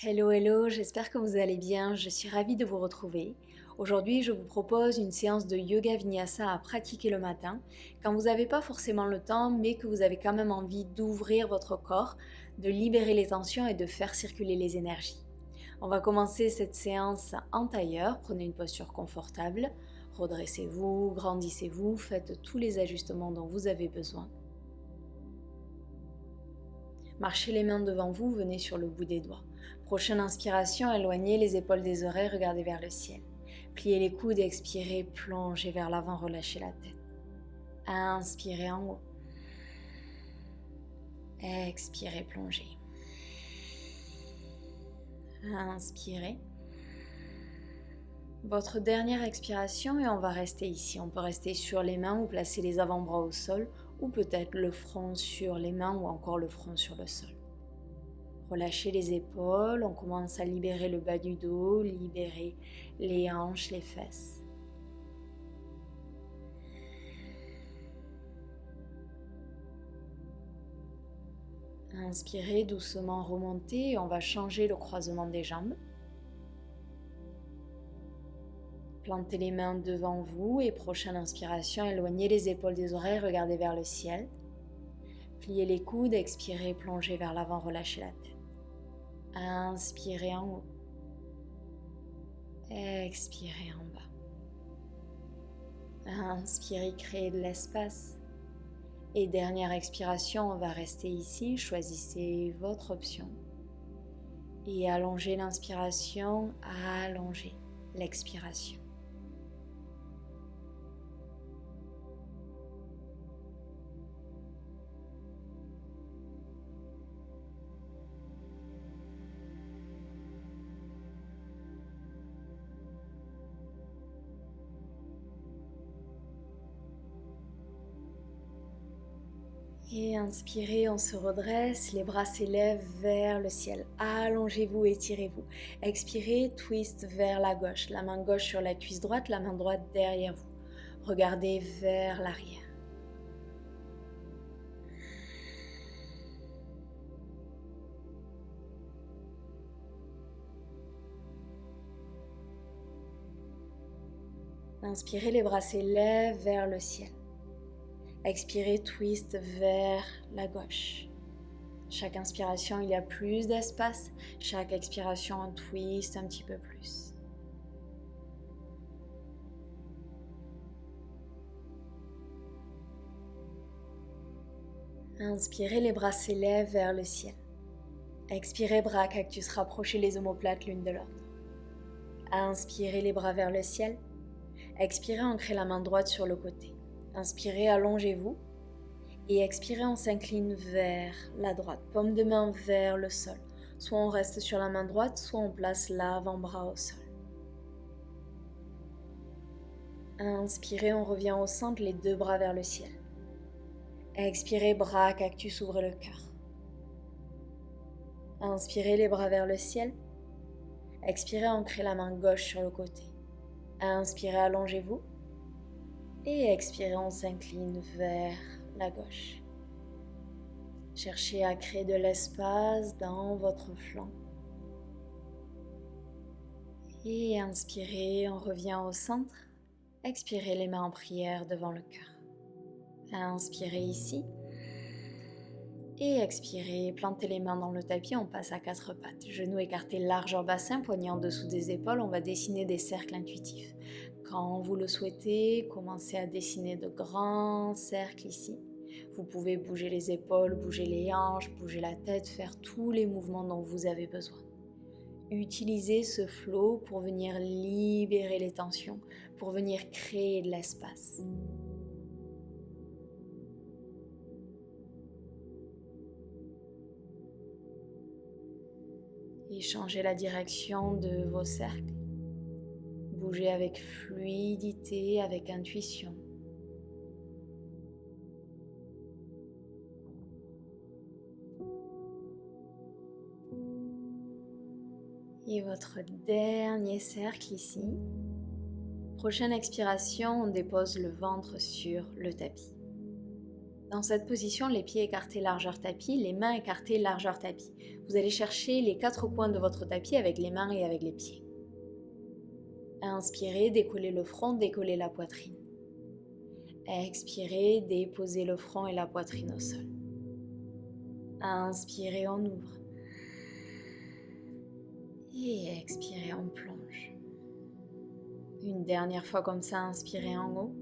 Hello, hello, j'espère que vous allez bien, je suis ravie de vous retrouver. Aujourd'hui, je vous propose une séance de yoga vinyasa à pratiquer le matin, quand vous n'avez pas forcément le temps, mais que vous avez quand même envie d'ouvrir votre corps, de libérer les tensions et de faire circuler les énergies. On va commencer cette séance en tailleur, prenez une posture confortable, redressez-vous, grandissez-vous, faites tous les ajustements dont vous avez besoin. Marchez les mains devant vous, venez sur le bout des doigts. Prochaine inspiration, éloignez les épaules des oreilles, regardez vers le ciel. Pliez les coudes, expirez, plongez vers l'avant, relâchez la tête. Inspirez en haut. Expirez, plongez. Inspirez. Votre dernière expiration et on va rester ici. On peut rester sur les mains ou placer les avant-bras au sol ou peut-être le front sur les mains ou encore le front sur le sol. Relâchez les épaules, on commence à libérer le bas du dos, libérer les hanches, les fesses. Inspirez, doucement remontez et on va changer le croisement des jambes. Plantez les mains devant vous et prochaine inspiration, éloignez les épaules des oreilles, regardez vers le ciel. Pliez les coudes, expirez, plongez vers l'avant, relâchez la tête. Inspirez en haut. Expirez en bas. Inspirez, créez de l'espace. Et dernière expiration, on va rester ici, choisissez votre option. Et allongez l'inspiration, allongez l'expiration. Et inspirez, on se redresse, les bras s'élèvent vers le ciel. Allongez-vous, étirez-vous. Expirez, twist vers la gauche. La main gauche sur la cuisse droite, la main droite derrière vous. Regardez vers l'arrière. Inspirez, les bras s'élèvent vers le ciel. Expirez, twist vers la gauche. Chaque inspiration, il y a plus d'espace. Chaque expiration, un twist un petit peu plus. Inspirez, les bras s'élèvent vers le ciel. Expirez, bras cactus, rapprochez les omoplates l'une de l'autre. Inspirez, les bras vers le ciel. Expirez, ancrez la main droite sur le côté. Inspirez, allongez-vous. Et expirez, on s'incline vers la droite. Paume de main vers le sol. Soit on reste sur la main droite, soit on place l'avant-bras au sol. Inspirez, on revient au centre, les deux bras vers le ciel. Expirez, bras cactus, ouvrez le cœur. Inspirez, les bras vers le ciel. Expirez, ancrez la main gauche sur le côté. Inspirez, allongez-vous. Et expirez, on s'incline vers la gauche. Cherchez à créer de l'espace dans votre flanc. Et inspirez, on revient au centre. Expirez, les mains en prière devant le cœur. Inspirez ici. Et expirez, plantez les mains dans le tapis, on passe à quatre pattes. Genoux écartés, largeur bassin, poignets en dessous des épaules, on va dessiner des cercles intuitifs. Quand vous le souhaitez, commencez à dessiner de grands cercles ici. Vous pouvez bouger les épaules, bouger les hanches, bouger la tête, faire tous les mouvements dont vous avez besoin. Utilisez ce flow pour venir libérer les tensions, pour venir créer de l'espace. Et changez la direction de vos cercles. Bougez avec fluidité, avec intuition. Et votre dernier cercle ici. Prochaine expiration, on dépose le ventre sur le tapis. Dans cette position, les pieds écartés largeur tapis, les mains écartées largeur tapis. Vous allez chercher les 4 coins de votre tapis avec les mains et avec les pieds. Inspirez, décollez le front, décollez la poitrine. Expirez, déposez le front et la poitrine au sol. Inspirez, on ouvre. Et expirez, on plonge. Une dernière fois comme ça, inspirez en haut.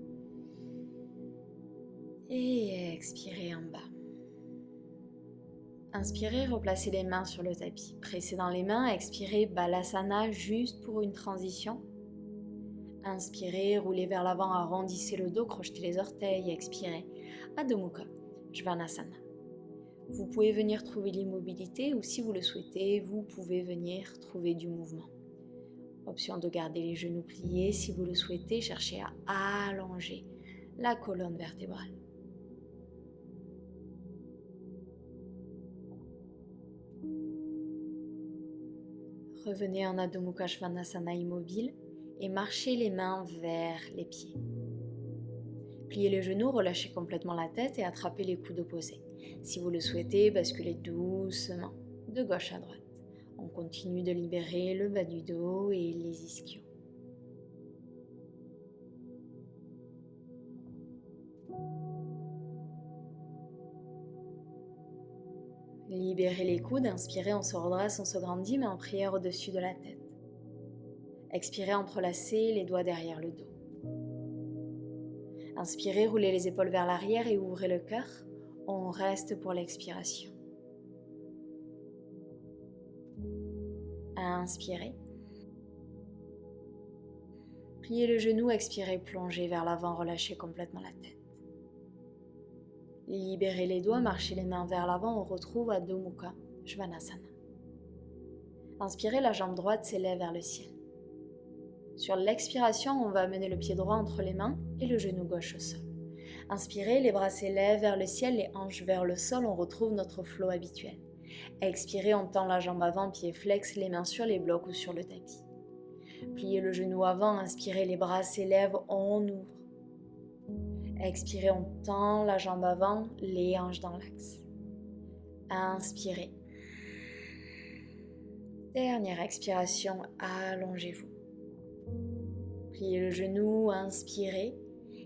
Et expirez en bas. Inspirez, replacez les mains sur le tapis. Pressez dans les mains, expirez, Balasana juste pour une transition. Inspirez, roulez vers l'avant, arrondissez le dos, crochetez les orteils, expirez. Adho Mukha, Svanasana. Vous pouvez venir trouver l'immobilité ou si vous le souhaitez, vous pouvez venir trouver du mouvement. Option de garder les genoux pliés. Si vous le souhaitez, cherchez à allonger la colonne vertébrale. Revenez en Adho Mukha Svanasana immobile et marchez les mains vers les pieds. Pliez les genoux, relâchez complètement la tête et attrapez les coudes opposés. Si vous le souhaitez, basculez doucement de gauche à droite. On continue de libérer le bas du dos et les ischios. Libérez les coudes, inspirez, on se redresse, on se grandit, mais en prière au-dessus de la tête. Expirez, entrelacez les doigts derrière le dos. Inspirez, roulez les épaules vers l'arrière et ouvrez le cœur. On reste pour l'expiration. Inspirez. Pliez le genou, expirez, plongez vers l'avant, relâchez complètement la tête. Libérez les doigts, marchez les mains vers l'avant, on retrouve Adho Mukha Svanasana. Inspirez, la jambe droite s'élève vers le ciel. Sur l'expiration, on va amener le pied droit entre les mains et le genou gauche au sol. Inspirez, les bras s'élèvent vers le ciel, les hanches vers le sol, on retrouve notre flow habituel. Expirez, on tend la jambe avant, pied flex, les mains sur les blocs ou sur le tapis. Pliez le genou avant, inspirez, les bras s'élèvent, on ouvre. Expirez, on tend la jambe avant, les hanches dans l'axe. Inspirez. Dernière expiration, allongez-vous. Pliez le genou, inspirez.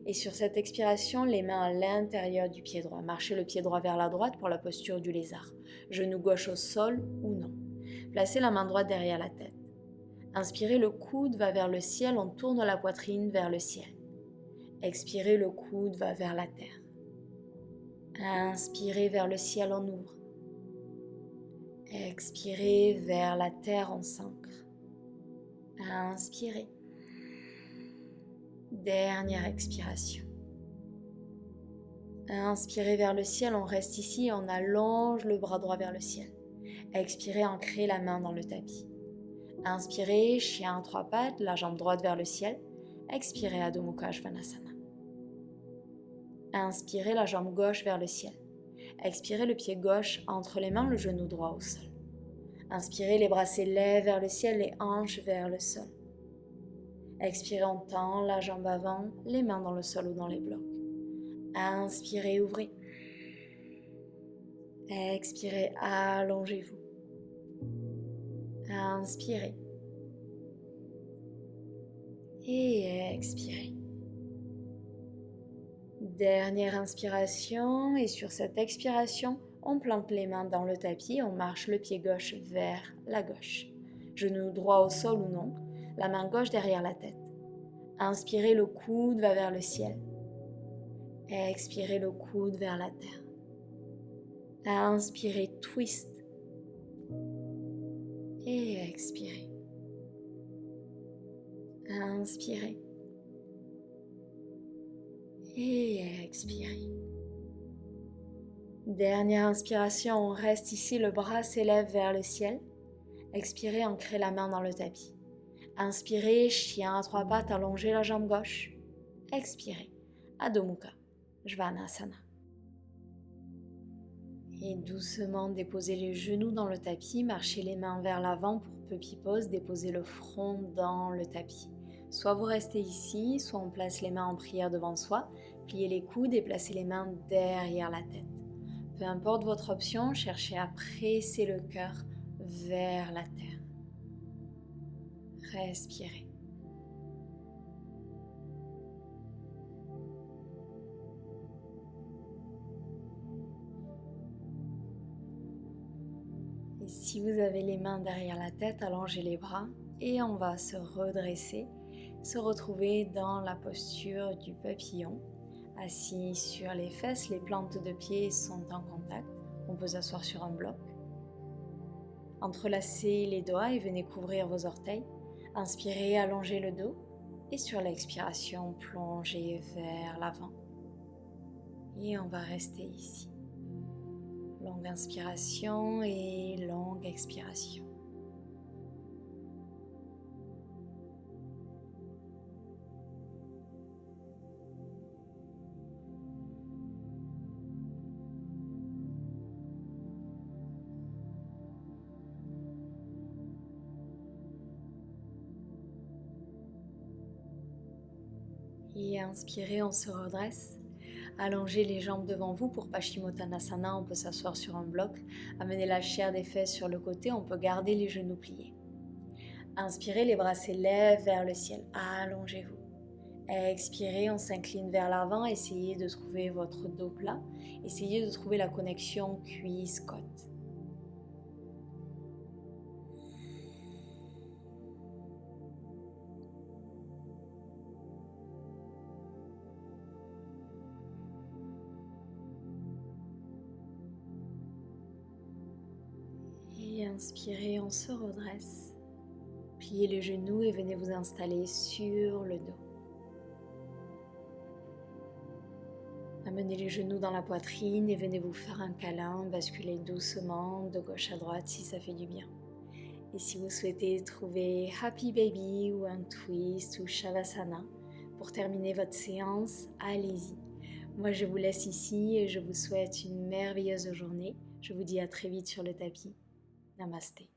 Et sur cette expiration, les mains à l'intérieur du pied droit. Marchez le pied droit vers la droite pour la posture du lézard. Genou gauche au sol ou non. Placez la main droite derrière la tête. Inspirez, le coude va vers le ciel, on tourne la poitrine vers le ciel. Expirez, le coude va vers la terre. Inspirez, vers le ciel, on ouvre. Expirez, vers la terre, on s'ancre. Inspirez. Dernière expiration. Inspirez vers le ciel, on reste ici, on allonge le bras droit vers le ciel. Expirez, ancrez la main dans le tapis. Inspirez, chien à 3 pattes, la jambe droite vers le ciel. Expirez, Adho Mukha Svanasana. Inspirez, la jambe gauche vers le ciel. Expirez, le pied gauche entre les mains, le genou droit au sol. Inspirez, les bras s'élèvent vers le ciel, les hanches vers le sol. Expirez, on tend la jambe avant, les mains dans le sol ou dans les blocs. Inspirez, ouvrez. Expirez, allongez-vous. Inspirez. Et expirez. Dernière inspiration et sur cette expiration, on plante les mains dans le tapis, on marche le pied gauche vers la gauche. Genou droit au sol ou non, la main gauche derrière la tête. Inspirez, le coude va vers le ciel. Expirez, le coude vers la terre. Inspirez, twist. Et expirez. Inspirez. Et expirez. Dernière inspiration, on reste ici, le bras s'élève vers le ciel. Expirez, ancrez la main dans le tapis. Inspirez, chien à 3 pattes, allongez la jambe gauche. Expirez, Adho Mukha Svanasana. Et doucement déposez les genoux dans le tapis, marchez les mains vers l'avant pour puppy pose, déposez le front dans le tapis. Soit vous restez ici, soit on place les mains en prière devant soi, Pliez les coudes et placez les mains derrière la tête. Peu importe votre option, cherchez à presser le cœur vers la terre. Respirez. Et si vous avez les mains derrière la tête, allongez les bras et on va se redresser, se retrouver dans la posture du papillon. Assis sur les fesses, les plantes de pied sont en contact. On peut s'asseoir sur un bloc. Entrelacez les doigts et venez couvrir vos orteils. Inspirez, allongez le dos. Et sur l'expiration, plongez vers l'avant. Et on va rester ici. Longue inspiration et longue expiration. Et inspirez, on se redresse. Allongez les jambes devant vous pour Paschimottanasana, on peut s'asseoir sur un bloc. Amenez la chair des fesses sur le côté, on peut garder les genoux pliés. Inspirez, les bras s'élèvent vers le ciel. Allongez-vous. Expirez, on s'incline vers l'avant. Essayez de trouver votre dos plat. Essayez de trouver la connexion cuisse-côte. Et inspirez, on se redresse. Pliez les genoux et venez vous installer sur le dos. Amenez les genoux dans la poitrine et venez vous faire un câlin, basculez doucement de gauche à droite si ça fait du bien. Et si vous souhaitez trouver Happy Baby ou un twist ou Shavasana pour terminer votre séance, allez-y. Moi je vous laisse ici et je vous souhaite une merveilleuse journée. Je vous dis à très vite sur le tapis. Namasté.